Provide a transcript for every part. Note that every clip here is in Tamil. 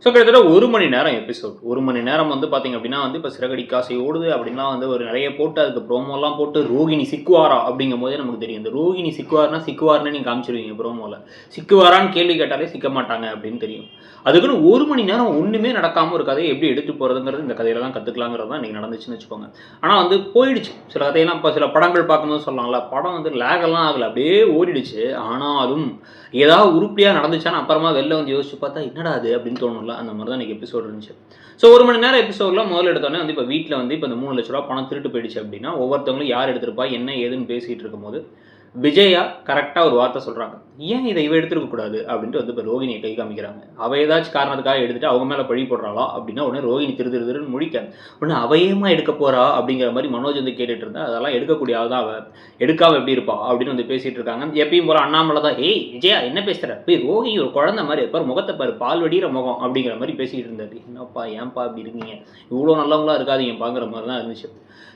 ஸோ கிட்டத்தட்ட 1 மணி நேரம் எபிசோட். 1 மணி நேரம் வந்து பார்த்தீங்க அப்படின்னா வந்து இப்போ சிறகடிக்க ஆசை ஓடுது அப்படின்லாம் வந்து ஒரு நிறைய போட்டு அதுக்கு ப்ரோமோலாம் போட்டு ரோகிணி சிக்குவாரா அப்படிங்கும்போதே நமக்கு தெரியும். இந்த ரோகிணி சிக்குவார்னா சிக்குவார்னு நீங்கள் காமிச்சிருவீங்க ப்ரோமோவில். சிக்குவாரான்னு கேள்வி கேட்டாலே சிக்க மாட்டாங்க அப்படின்னு தெரியும். அதுக்குன்னு 1 மணி நேரம் ஒன்றுமே நடக்காமல் ஒரு கதையை எப்படி எடுத்து போகிறதுங்கிறது இந்த கதையில தான் கற்றுக்கலாங்கிறது தான் இன்றைக்கி நடந்துச்சுன்னு வச்சுக்கோங்க. ஆனால் வந்து போயிடுச்சு. சில கதையெல்லாம் இப்போ சில படங்கள் பார்க்கும்போது சொல்லலாம்ல, படம் வந்து லேகெல்லாம் ஆகலை, அப்படியே ஓடிடுச்சு. ஆனாலும் ஏதாவது உருப்படியாக நடந்துச்சான்னு அப்புறமா வெளில வந்து யோசிச்சு பார்த்தா என்னடா அது அப்படின்னு தோணும்ல, அந்த மாதிரி தான் இன்றைக்கி எபிசோட் இருந்துச்சு. ஸோ 1 மணி நேரம் எபிசோடில் முதல்ல எடுத்தோடனே வந்து இப்போ வீட்டில் வந்து இப்போ இந்த 3 லட்ச ரூபா பணம் திருட்டு போயிடுச்சு அப்படின்னா ஒவ்வொருத்தவங்களும் யார் எடுத்திருப்பா என்ன ஏதுன்னு பேசிகிட்டு இருக்கும்போது விஜயா கரெக்டாக ஒரு வார்த்தை சொல்கிறாங்க. ஏன் இதை இவ எடுத்துருக்க கூடாது அப்படின்ட்டு வந்து இப்போ ரோகிணியை கை காமிக்கிறாங்க. அவள் ஏதாச்சும் காரணத்துக்காக எடுத்துட்டு அவங்க மேலே பழி போடுறாளா அப்படின்னா உடனே ரோகிணி திருன்னு முடிக்க உடனே அவையமா எடுக்க போறா அப்படிங்கிற மாதிரி மனோஜ் வந்து கேட்டுட்டு இருந்தா. அதெல்லாம் எடுக்கக்கூடிய ஆள் தான் அவள், எடுக்காம எப்படி இருப்பா அப்படின்னு வந்து பேசிட்டு இருக்காங்க. எப்பயும் போல அண்ணாமலை தான் ஏய் விஜயா என்ன பேசுற, போய் ரோகிணி ஒரு குழந்தை மாதிரி இருப்பார், முகத்தை பாரு பால் வடிகிற முகம் அப்படிங்கிற மாதிரி பேசிக்கிட்டு இருந்தாரு. என்னப்பா ஏன்பா அப்படி இருக்கீங்க, இவ்வளோ நல்லவங்களா இருக்காதீங்க பாங்கிற மாதிரி தான் இருந்துச்சு.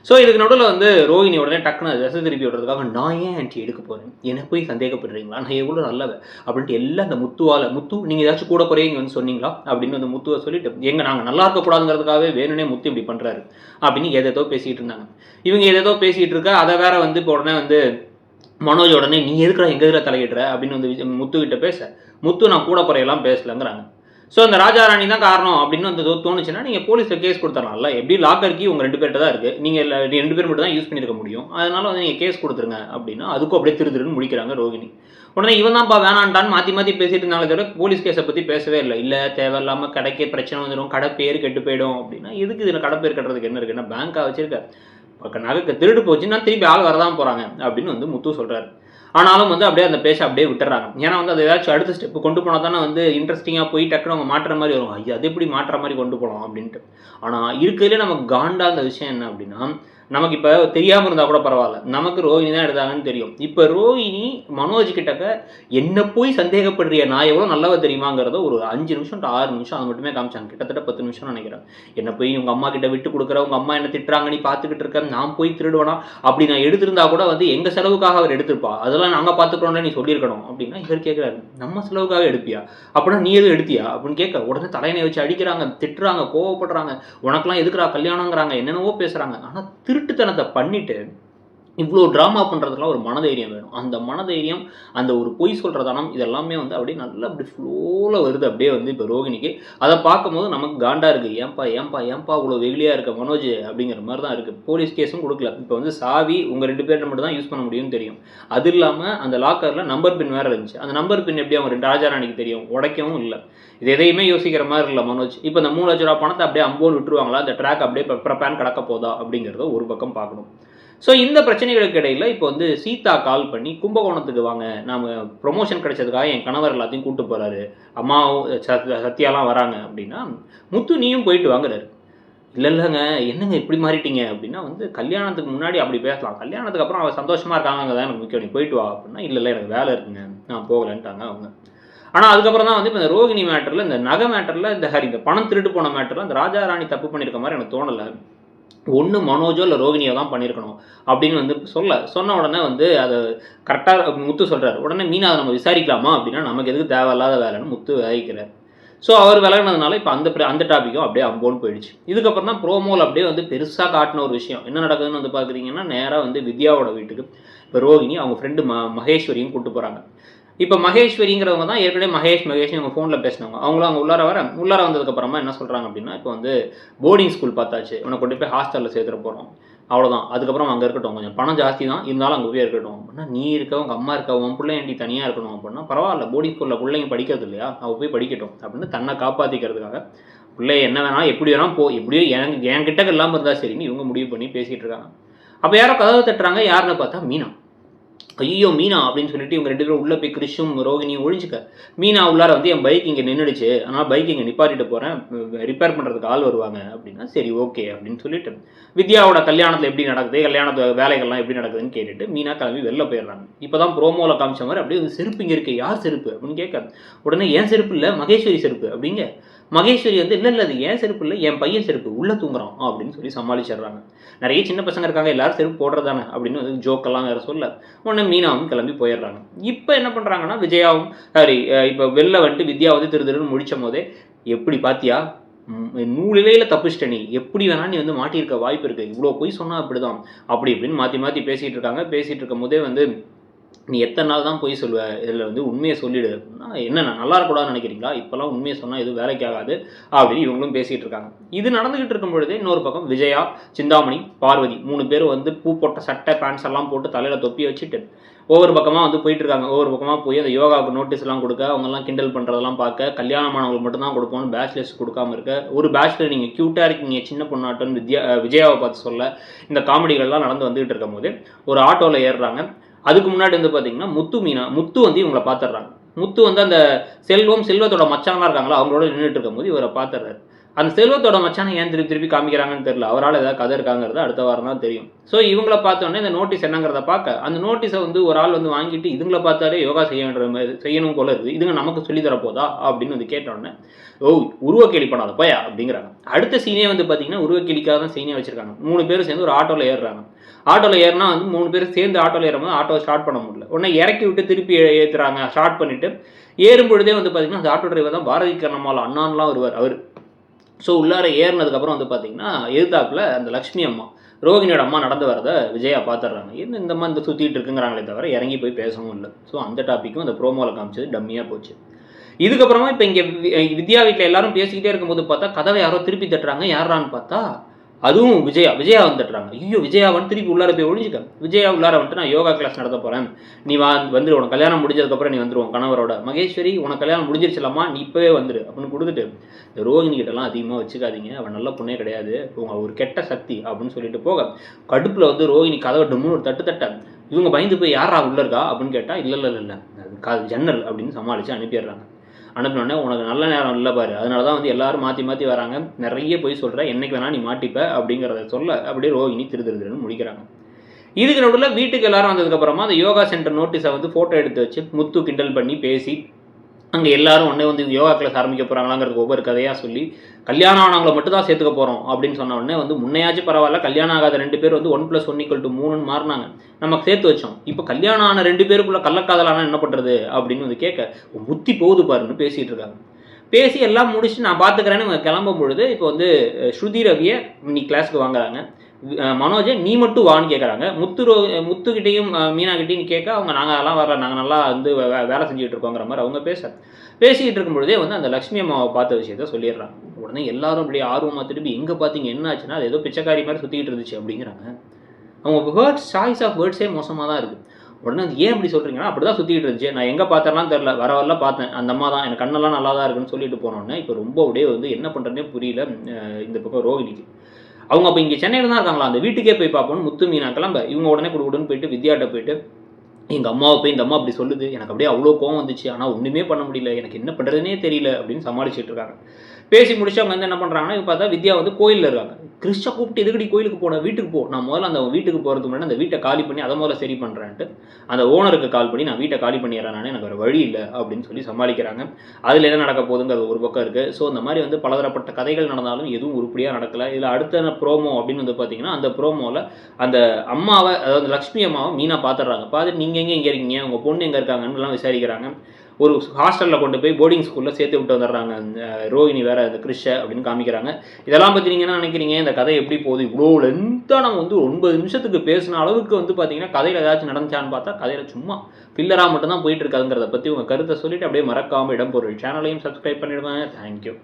ஸோ இதுக்கு நடுவில் வந்து ரோகிணி உடனே டக்குன்னு திசை திருப்பி விடுறதுக்காக நான் ஏன் ஆன்ட்டி எடுக்க போகிறேன், என்ன போய் சந்தேகப்படுறீங்களா, நான் எவ்வளோ நல்லவன் அப்படின்ட்டு எல்லாம் அந்த முத்துவால் முத்து நீங்கள் ஏதாச்சும் கூட குறையங்க வந்து சொன்னீங்களா அப்படின்னு வந்து முத்துவை சொல்லிட்டு எங்க நாங்கள் நல்லா இருக்கக்கூடாதுங்கிறதுக்காகவே வேணும்னே முத்து இப்படி பண்ணுறாரு அப்படின்னு எதோ பேசிகிட்டு இருந்தாங்க. இவங்க எதோ பேசிகிட்டு இருக்க அதை வேற வந்து இப்போ உடனே வந்து மனோஜ் உடனே நீ எதுக்குறா எங்க இதில் தலையிடுற அப்படின்னு வந்து முத்துக்கிட்ட பேச முத்து நான் கூட குறையெல்லாம் பேசலைங்கிறாங்க. ஸோ அந்த ராஜாராணி தான் காரணம் அப்படின்னு வந்து தோணுச்சுன்னா நீங்கள் போலீஸில் கேஸ் கொடுத்துடலாம்ல. எப்படி லாக்கர் கீ உங்கள் 2 பேர்கிட்ட தான் இருக்குது, நீங்கள் 2 பேர் மட்டும் தான் யூஸ் பண்ணியிருக்க முடியும், அதனால வந்து நீங்கள் கேஸ் கொடுத்துருங்க அப்படின்னா அதுக்கும் அப்படியே திருன்னு முடிக்கிறாங்க ரோகிணி. உடனே இவன் தான்ப்பா வேணான்டான்னு மாற்றி பேசிட்டு இருந்தாங்களே தவிர போலீஸ் கேஸை பற்றி பேசவே இல்லை. இல்லை தேவையில்லாமல் கடைக்கே பிரச்சனை வந்துடும், கடை பேர் கெட்டு போயிடும் அப்படின்னா எதுக்கு இதில் கடை பேர் கட்டுறதுக்கு என்ன இருக்குன்னா பேங்காக வச்சிருக்க நகை திருடு போச்சுன்னா திருப்பி ஆள் வரதான் போகிறாங்க அப்படின்னு வந்து முத்து சொல்கிறாரு. ஆனாலும் வந்து அப்படியே அந்த பேச அப்படியே விட்டுறாங்க. ஏன்னா வந்து அது ஏதாச்சும் அடுத்த ஸ்டெப் கொண்டு போனால் தானே வந்து இன்ட்ரெஸ்டிங்காக போய் டக்குனு அவங்க மாற்றுற மாதிரி வரும். ஐயா அது எப்படி மாற்றுற மாதிரி கொண்டு போகலாம் அப்படின்ட்டு. ஆனால் இருக்கிறதுலே நமக்கு காண்டா அந்த விஷயம் என்ன அப்படின்னா நமக்கு இப்போ தெரியாமல் இருந்தால் கூட பரவாயில்ல, நமக்கு ரோஹிணி தான் எடுத்தாங்கன்னு தெரியும். இப்போ ரோஹிணி மனோஜ் கிட்டக்க என்ன போய் சந்தேகப்படுறிய நான் எவ்வளோ நல்லவ தெரியுமாங்கிறத ஒரு 5 நிமிஷம் டு 6 நிமிஷம் அது மட்டுமே காமிச்சாங்க. கிட்டத்தட்ட 10 நிமிஷம் நினைக்கிறேன். என்ன போய் உங்கள் அம்மா கிட்ட விட்டு கொடுக்குற, உங்கள் அம்மா என்ன திட்டுறாங்க நீ பார்த்துக்கிட்டு இருக்க, நான் போய் திருடுவேனா அப்படி நான் எடுத்திருந்தா கூட வந்து எங்கள் செலவுக்காக அவர் எடுத்திருப்பா, அதெல்லாம் நாங்கள் பார்த்துக்கிறோம்ல நீ சொல்லியிருக்கணும் அப்படின்னா இவர் கேட்குறாரு நம்ம செலவுக்காக எடுப்பியா அப்படின்னா நீ எதுவும் எடுத்தியா அப்படின்னு கேட்க உடனே தலையணை வச்சு அடிக்கிறாங்க, திட்டுறாங்க, கோவப்படுறாங்க, உனக்கெல்லாம் எதுக்குறா கல்யாணங்கிறாங்க, என்னென்னவோ பேசுகிறாங்க. ஆனால் திருட்டுத்தனத்தை பண்ணிட்டு இவ்வளோ ட்ராமா பண்ணுறதுலாம் ஒரு மனதைரியம் வேணும். அந்த மனதைரியம், அந்த ஒரு பொய் சொல்கிற தனம், இதெல்லாமே வந்து அப்படியே நல்லா அப்படி ஃப்ளோவில் வருது அப்படியே வந்து இப்போ ரோகிணிக்கு. அதை பார்க்கும்போது நமக்கு காண்டாக இருக்குது. ஏன்பா இவ்வளோ வெகுளியாக இருக்க மனோஜ் அப்படிங்கிற மாதிரி தான் இருக்குது. போலீஸ் கேஸும் கொடுக்கல. இப்போ வந்து சாவி உங்கள் 2 பேர்கிட்ட மட்டும் தான் யூஸ் பண்ண முடியும்னு தெரியும். அது இல்லாமல் அந்த லாக்கரில் நம்பர் பின் வேறு இருந்துச்சு. அந்த நம்பர் பின் எப்படி அவங்க 2 ராஜாராணிக்கு தெரியும், உடைக்கவும் இல்லை. இது எதையுமே யோசிக்கிற மாதிரி இல்லை மனோஜ். இப்போ இந்த 3 லட்ச ரூபா பணத்தை அப்படியே அம்போன்னு விட்டுருவாங்களா, அந்த ட்ராக் அப்படியே ப்ரப்பேன் கிடக்க போதா அப்படிங்கிறத ஒரு பக்கம் பார்க்கணும். ஸோ இந்த பிரச்சனைகளுக்கு இடையில் இப்போ வந்து சீதா கால் பண்ணி கும்பகோணத்துக்கு வாங்க, நாம் ப்ரொமோஷன் கிடைச்சதுக்காக என் கணவர் எல்லாத்தையும் கூப்பிட்டு போகிறாரு, அம்மாவும் சத்யாலாம் வராங்க அப்படின்னா முத்து நீயும் போயிட்டு வாங்குறாரு. இல்லைங்க என்னங்க இப்படி மாறிட்டீங்க அப்படின்னா வந்து கல்யாணத்துக்கு முன்னாடி அப்படி பேசலாம், கல்யாணத்துக்கு அப்புறம் அவள் சந்தோஷமாக இருக்காங்க தான் எனக்கு முக்கியம், நீ போயிட்டு வா அப்படின்னா இல்லை எனக்கு வேலை இருக்குங்க நான் போகலன்ட்டாங்க அவங்க. ஆனால் அதுக்கப்புறம் தான் வந்து இப்போ இந்த ரோகிணி மேட்டரில், இந்த நகை மேட்டரில், இந்த பணம் திருட்டு போன மேட்டரில் இந்த ராஜாராணி தப்பு பண்ணியிருக்க மாதிரி எனக்கு தோணலை. ஒன்று மனோஜோ இல்லை ரோகிணியோ தான் பண்ணியிருக்கணும் அப்படின்னு வந்து சொன்ன உடனே வந்து அதை கரெக்டாக முத்து சொல்கிறார். உடனே மீனா அதை நம்ம விசாரிக்கலாமா அப்படின்னா நமக்கு எதுக்கு தேவையில்லாத வேலைன்னு முத்து விளைவிக்கிறார். ஸோ அவர் விலகினதுனால இப்போ அந்த டாப்பிக்கும் அப்படியே அம்போன்னு போயிடுச்சு. இதுக்கப்புறம் தான் ப்ரோமோவில் அப்படியே வந்து பெருசாக காட்டின ஒரு விஷயம் என்ன நடக்குதுன்னு வந்து பார்க்குறீங்கன்னா நேராக வந்து வித்யாவோட வீட்டுக்கு இப்போ ரோகிணி அவங்க ஃப்ரெண்டு மகேஸ்வரியும் கூப்பிட்டு போகிறாங்க. இப்போ மகேஸ்வரிங்கிறவங்க தான் ஏற்கனவே மகேஷ் இவங்க ஃபோனில் பேசினவங்க. அவங்களும் அவங்க உள்ளார வந்ததுக்கப்புறமா என்ன சொல்கிறாங்க அப்படின்னா இப்போ வந்து போர்டிங் ஸ்கூல் பார்த்தாச்சு, உன்னை கொண்டு போய் ஹாஸ்டலில் சேர்த்துட போகிறோம், அவ்வளோதான், அதுக்கப்புறம் அங்கே இருக்கட்டும், கொஞ்சம் பணம் ஜாஸ்தி தான் இருந்தாலும் அங்கே போய் இருக்கட்டும் அப்படின்னா நீ இருக்க உங்கள் அம்மா இருக்க உன் பிள்ளை ஏண்டி தனியாக இருக்கணும் அப்படின்னா பரவாயில்ல போர்டிங் ஸ்கூலில் பிள்ளைங்க படிக்கிறது இல்லையா, அவள் போய் படிக்கட்டும் அப்படின்னு தன்னை காப்பாற்றிக்கிறதுக்காக பிள்ளை என்ன வேணாலும் எப்படி வேணாலும் எப்படியோ என்கிட்ட இல்லாமல் இருந்தால் சரின்னு இவங்க முடிவு பண்ணி பேசிகிட்டு இருக்காங்க. அப்போ யாரோ கதவை தட்டுறாங்க. யாருன்னு பார்த்தா மீனா. ஐயோ மீனா அப்படின்னு சொல்லிட்டு இவங்க 2 பேரும் உள்ளே போய் கிறிஷும் ரோகிணியும் ஒழிஞ்சுக்க. மீனா உள்ளார வந்து என் பைக் இங்கே நின்றுடுச்சு, அதனால் பைக் இங்கே நிப்பாட்டிட்டு போகிறேன், ரிப்பேர் பண்ணுறதுக்கு ஆள் வருவாங்க அப்படின்னா சரி ஓகே அப்படின்னு சொல்லிட்டு வித்யாவோட கல்யாணத்தில் எப்படி நடக்குது, கல்யாணத்து வேலைகள்லாம் எப்படி நடக்குதுன்னு கேட்டுட்டு மீனா கிளம்பி வெளில போயிடுறாங்க. இப்போ தான் ப்ரோமோவில் காமிச்ச மாதிரி அப்படியே செருப்பு இங்கே இருக்குது, யார் செருப்பு அப்படின்னு கேட்க உடனே ஏன் செருப்பு இல்லை மகேஸ்வரி செருப்பு அப்படிங்க. மகேஸ்வரி வந்து இல்லை அது ஏன் செருப்பு இல்லை என் பையன் செருப்பு உள்ளே தூங்குறான் அப்படின்னு சொல்லி சமாளிச்சிடுறாங்க. நிறைய சின்ன பசங்க இருக்காங்க எல்லாரும் செருப்பு போடுறது தானே அப்படின்னு வந்து ஜோக்கெல்லாம் வேறு சொல்ல உடனே மீனாவும் கிளம்பி போயிடுறாங்க. இப்போ என்ன பண்ணுறாங்கன்னா விஜயாவும் சாரி இப்போ வெளில வந்துட்டு வித்யா வந்து திருன்னு முடிச்சும் போதே எப்படி பார்த்தியா நூலிலையில் தப்பிச்சிட்ட நீ எப்படி வேணால் நீ வந்து மாட்டியிருக்க வாய்ப்பு இருக்குது, இவ்வளோ பொய் சொன்னால் அப்படி தான் அப்படி இப்படின்னு மாற்றி மாற்றி பேசிகிட்டு இருக்காங்க. பேசிகிட்டு இருக்கும் போதே வந்து நீ எத்தனை நாள் தான் பொய் சொல்லுவ, இதில் வந்து உண்மையை சொல்லிடு, என்னென்ன நல்லா இருக்கக்கூடாதுன்னு நினைக்கிறீங்களா, இப்போல்லாம் உண்மையை சொன்னால் எதுவும் வேலைக்கு ஆகாது அப்படின்னு இவங்களும் பேசிகிட்டு இருக்காங்க. இது நடந்துகிட்டு இருக்கும் பொழுது இன்னொரு பக்கம் விஜயா, சிந்தாமணி, பார்வதி 3 பேர் வந்து பூ போட்ட சட்டை பேண்ட்ஸ் எல்லாம் போட்டு தலையில் தொப்பி வச்சுட்டு ஒவ்வொரு பக்கமாக வந்து போயிட்டு இருக்காங்க. ஒவ்வொரு பக்கமாக போய் அந்த யோகாவுக்கு நோட்டீஸ்லாம் கொடுக்க, அவங்கெல்லாம் கிண்டல் பண்ணுறதெல்லாம் பார்க்க, கல்யாணமானவங்களுக்கு மட்டும்தான் கொடுப்போம்னு பேச்சுலர்ஸ் கொடுக்காம இருக்க, ஒரு பேச்சுலர் நீங்கள் க்யூட்டாக இருக்கீங்க சின்ன பொண்ணாட்டோன்னு விஜயாவை பார்த்து சொல்ல, இந்த காமெடிகள்லாம் நடந்து வந்துகிட்டு இருக்கும் போது ஒரு ஆட்டோவில் ஏறுறாங்க. அதுக்கு முன்னாடி வந்து பார்த்தீங்கன்னா முத்து வந்து இவங்களை பார்த்துடுறாங்க. முத்து வந்து அந்த செல்வத்தோட மச்சானா இருக்காங்களா அவங்களோட நின்றுட்டு இருக்கும்போது இவரை பார்த்துடுறாரு. அந்த செல்வத்தோட மச்சானை ஏன் திருப்பி காமிக்கிறாங்கன்னு தெரியல, அவரால் ஏதாவது கதை இருக்காங்கிறது அடுத்த வாரம் தான் தெரியும். ஸோ இவங்களை பார்த்தோன்னே இந்த நோட்டீஸ் என்னங்கிறத பார்க்க, அந்த நோட்டீஸை வந்து ஒரு ஆள் வந்து வாங்கிட்டு இதுங்களை பார்த்தாலே யோகா செய்யணும் போல இருக்குது, இதுங்க நமக்கு சொல்லித்தர போதா அப்படின்னு வந்து கேட்டோன்னே, உருவக்கேலி பண்ணாத போயா அப்படிங்கிறாங்க. அடுத்த சீனே வந்து பார்த்தீங்கன்னா உருவக்கேலிக்காக தான் சீனே வச்சிருக்காங்க. 3 பேரும் சேர்ந்து ஒரு ஆட்டோவில் ஏறுறாங்க. ஆட்டோவில் ஏறினா வந்து 3 பேர் சேர்ந்து ஆட்டோவில் ஏறும்போது ஆட்டோவை ஸ்டார்ட் பண்ண முடியல. உடனே இறக்கி விட்டு திருப்பி ஏற்றுறாங்க. ஸ்டார்ட் பண்ணிவிட்டு ஏறும் பொழுதே வந்து பார்த்திங்கன்னா அந்த ஆட்டோ டிரைவர் தான் பாரதி கண்ணம்மாள் அண்ணான்லாம் வருவார் அவர். ஸோ உள்ளார ஏறினதுக்கப்புறம் வந்து பார்த்திங்கன்னா எதிர்த்தாப்பில் அந்த லக்ஷ்மி அம்மா ரோகிணியோட அம்மா நடந்து வரதை விஜயா பார்த்துட்றாங்க. என்ன இந்த மாதிரி இந்த சுற்றிட்டு இருக்குங்கிறாங்களே தவிர இறங்கி போய் பேசவும் இல்லை. ஸோ அந்த டாப்பிக்கும் அந்த ப்ரோமோவில் காமிச்சது டம்மியாக போச்சு. இதுக்கப்புறமா இப்போ இங்கே வித்யா வீட்டில் எல்லாரும் பேசிக்கிட்டே இருக்கும்போது பார்த்தா கதவை யாரோ திருப்பி தட்டுறாங்க. யாரான்னு பார்த்தா அதுவும் விஜயா வந்துடுறாங்க. ஐயோ விஜயா வந்து திருப்பி உள்ளார போய் ஒழிஞ்சிக்க. விஜயா உள்ளார வந்துட்டு நான் யோகா கிளாஸ் நடத்த போகிறேன், நீ வந்துடு, உனக்கு கல்யாணம் முடிஞ்சதுக்கப்புறம் நீ வந்துடுவோம் கணவரோட. மகேஸ்வரி உனக்கு கல்யாணம் முடிஞ்சிருச்சலாமா, நீ இப்போவே வந்துடு அப்படின்னு கொடுத்துட்டு, இந்த ரோகிணி கிட்டலாம் அதிகமாக வச்சுக்காதீங்க, அவன் நல்ல பொண்ணே கிடையாது, ஒரு கெட்ட சக்தி அப்படின்னு சொல்லிட்டு போக, கடுப்பில் வந்து ரோகிணி கதவை டம்னு ஒரு தட்ட இவங்க பயந்து போய் யாரா உள்ள இருக்கா அப்படின்னு கேட்டால் இல்லை அது ஜன்னல் அப்படின்னு சமாளித்து அனுப்பிடுறாங்க. அனுப்பினோடனே உனக்கு நல்ல நேரம் இல்லை பாரு, அதனால தான் வந்து எல்லாரும் மாற்றி வராங்க, நிறைய போய் சொல்கிற, என்னைக்கு வேணால் நீ மாட்டிப்ப அப்படிங்கிறத சொல்ல அப்படியே ரோகிணி திருன்னு முடிக்கிறாங்க. இதுக்கு நடுவில் வீட்டுக்கு எல்லாரும் வந்ததுக்கப்புறமா அந்த யோகா சென்டர் நோட்டீஸை வந்து ஃபோட்டோ எடுத்து வச்சு முத்து கிண்டல் பண்ணி பேசி அங்கே எல்லாரும் உடனே வந்து யோகா கிளாஸ் ஆரம்பிக்க போகிறாங்களாங்கிறது ஒவ்வொரு கதையாக சொல்லி கல்யாணம் ஆனவங்களை மட்டும் தான் சேர்த்துக்க போகிறோம் அப்படின்னு சொன்ன உடனே வந்து முன்னையாச்சும் பரவாயில்ல, கல்யாணம் ஆகாத 2 பேர் வந்து 1+1=3 மாறினாங்க, நமக்கு சேர்த்து வச்சோம். இப்போ கல்யாணம் ஆன 2 பேருக்குள்ள கள்ளக்காதலானா என்ன பண்ணுறது அப்படின்னு வந்து கேட்க புத்தி போகுது பாருன்னு பேசிகிட்டு இருக்காங்க. பேசி எல்லாம் முடிச்சுட்டு நான் பார்த்துக்கிறேன்னு இவங்க கிளம்பும் பொழுது இப்போ வந்து ஸ்ருதி ரவியை இன்னைக்கு கிளாஸுக்கு வாங்குறாங்க. மனோஜை நீ மட்டும் வான்னு கேட்குறாங்க. முத்துக்கிட்டையும் மீனாக்கிட்டையும் கேட்க அவங்க நாங்கள் அதெல்லாம் வரல, நாங்கள் நல்லா வந்து வேலை செஞ்சுட்டு இருக்கோங்கிற மாதிரி அவங்க பேசிக்கிட்டு இருக்கும்பொழுதே வந்து அந்த லக்ஷ்மி அம்மாவை பார்த்த விஷயத்த சொல்லிடுறாங்க. உடனே எல்லாரும் அப்படியே ஆர்வமாக திருப்பி எங்கே பார்த்தீங்க என்ன ஆச்சுன்னா அது ஏதோ பிச்சைக்காரி மாதிரி சுற்றிக்கிட்டு இருந்துச்சு அப்படிங்கிறாங்க. அவங்க சாய்ஸ் ஆஃப் வேர்ட்ஸே மோசமாக தான் இருக்குது. உடனே அது ஏன் அப்படி சொல்கிறீங்கன்னா அப்படி தான் சுற்றிக்கிட்டு இருந்துச்சு, நான் எங்கே பார்த்தேன்லாம் தெரில, வரவெல்லாம் பார்த்தேன், அந்த அம்மா தான் எனக்கு கண்ணெல்லாம் நல்லா தான் இருக்குன்னு சொல்லிட்டு போனோன்னே இப்போ ரொம்ப அப்படியே வந்து என்ன பண்ணுறதுனே புரியல இந்த பக்கம் ரோகிணிக்கு. அவங்க அப்போ இங்கே சென்னையில் தான் இருக்காங்களா, அந்த வீட்டுக்கே போய் பார்ப்போம்னு முத்து மீனா கிளம்ப இவங்க உடனே கொடுன்னு போயிட்டு வித்யாட்ட போயிட்டு எங்கள் அம்மாவை போய் இந்த அம்மா அப்படி சொல்லுது, எனக்கு அப்படியே அவ்வளோ கோவம் வந்துச்சு, ஆனால் ஒன்றுமே பண்ண முடியல, எனக்கு என்ன பண்ணுறதுனே தெரியல அப்படின்னு சமாளிச்சுட்டு இருக்காங்க. பேசி முடிச்சு அவங்க வந்து என்ன பண்ணுறாங்கன்னா இப்போ பார்த்தா வித்யா வந்து கோயிலில் இருக்காங்க. கிறிஸ்டா கூப்பிட்டு எதுக்கடி கோயிலுக்கு போன, வீட்டுக்கு போ, நான் முதல்ல அந்த வீட்டுக்கு போகிறதுக்கு முன்னாடி அந்த வீட்டை காலி பண்ணி அதை முதல்ல சரி பண்ணுறேன்ட்டு அந்த ஓனருக்கு கால் பண்ணி நான் வீட்டை காலி பண்ணிடுறேன், நான் எனக்கு வேறு வழி இல்லை அப்படின்னு சொல்லி சமாளிக்கிறாங்க. அதில் என்ன நடக்க போகுதுங்கிறது ஒரு பக்கம் இருக்குது. ஸோ இந்த மாதிரி வந்து பலதரப்பட்ட கதைகள் நடந்தாலும் எதுவும் உருப்படியாக நடக்கலை. இதில் அடுத்த ப்ரோமோ அப்படின்னு வந்து பார்த்தீங்கன்னா அந்த ப்ரோமோவில் அந்த அம்மாவை, அதாவது லக்ஷ்மி அம்மாவை மீனா பார்த்துடுறாங்க. பார்த்துட்டு நீங்கள் இங்கே இருக்கீங்க, உங்கள் பொண்ணு எங்கே இருக்காங்கன்னுலாம் விசாரிக்கிறாங்க. ஒரு ஹாஸ்டலில் கொண்டு போய் போர்டிங் ஸ்கூலில் சேர்த்து விட்டு வந்துடுறாங்க ரோகிணி வேறு அந்த கிறிஷை அப்படின்னு காமிக்கிறாங்க. இதெல்லாம் பற்றி நீங்கள் என்ன நினைக்கிறீங்க, இந்த கதை எப்படி போகுது, இவ்வளோ லென்த்தாக நம்ம வந்து 9 நிமிஷத்துக்கு பேசின அளவுக்கு வந்து பார்த்தீங்கன்னா கதையில் ஏதாச்சும் நடந்துச்சான்னு பார்த்தா கதையில் சும்மா ஃபில்லராக மட்டும்தான் போயிட்டு இருக்காதுங்கிறத பற்றி உங்கள் கருத்தை சொல்லிவிட்டு அப்படியே மறக்காமல் இடம்பொருள் சேனலையும் சப்ஸ்கிரைப் பண்ணிவிடுவாங்க. தேங்க்யூ.